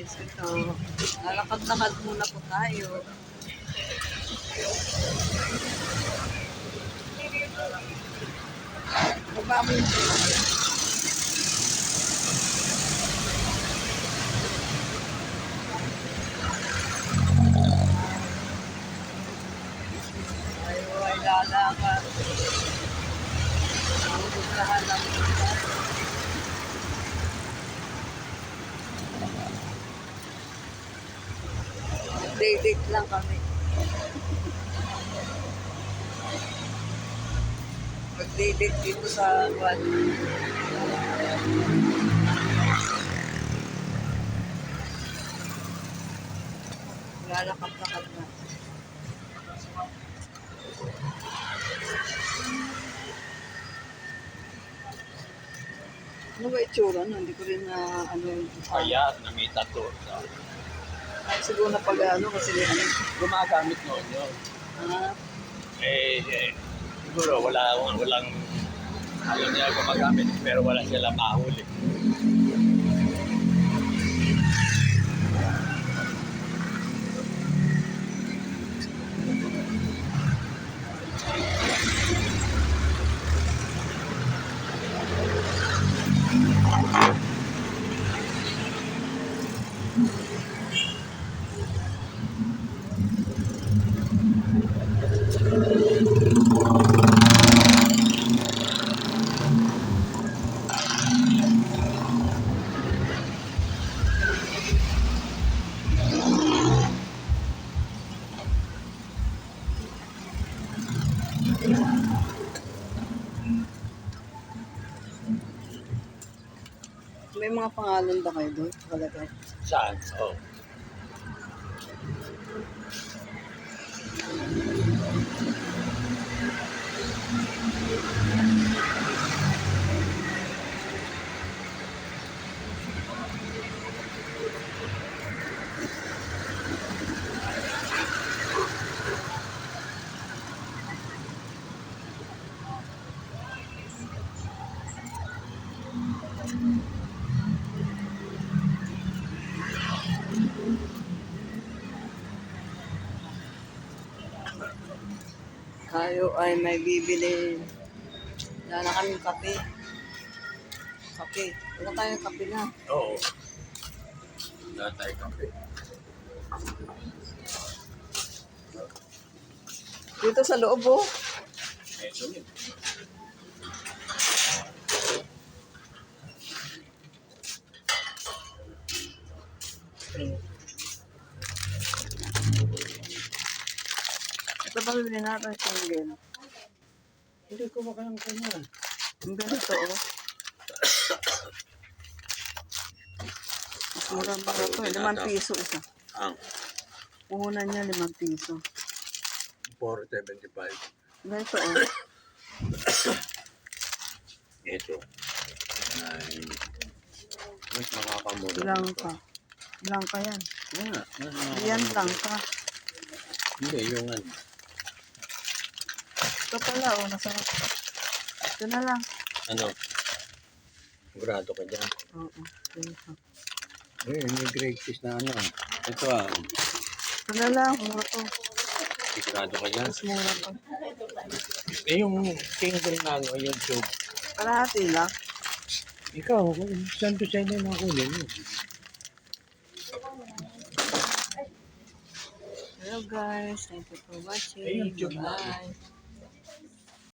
guys, ito. Lalakad-lakad muna po tayo. Baba mo yung tayo ay lalakad. Pupuntahan lang kita. Date lang kami. Mag-date dito sa Guad. Lalakad-lakad na. Ano ba itsura? No? Hindi ko rin na ano yung... Kaya may tattoo. Ay, siguro na pag-ano kasi Gumagamit noon yun. Siguro walang alam niya gumagamit pero wala sila mahuli. May mga pangalan ba kayo doon? Kalagay. Saan? Oh. Tayo ay may bibili. Wala na kaming kape. Kape. Wala tayong kape na. Oo. Wala tayo kape. Dito sa loob oh. Ito yun. Ito ba bibili natin single? Hindi ko makayang kanya. Ang ganito oh. Mas mura ba ito? 5 piso isa. Ang Puhunan niya 5 piso. 4.75. Ganito oh. Ito. Ay, mas makakamura. Langka. Langka yan. Yan. Yan langka. Hindi, yung ano. Ito pala oh. Nasarap. Ito na lang. Ano? Sigurado ka dyan. Oo. Ganito. May grade cheese na ano. Ito Ito na lang. Mura to. Sigurado ka dyan. Mas mura to. Yung single na ano, yung tube. Kalahati lang. Ikaw, saan to sa'yo na nakunin mo? Hello guys. Thank you for watching. Ayun, tube na. Bye.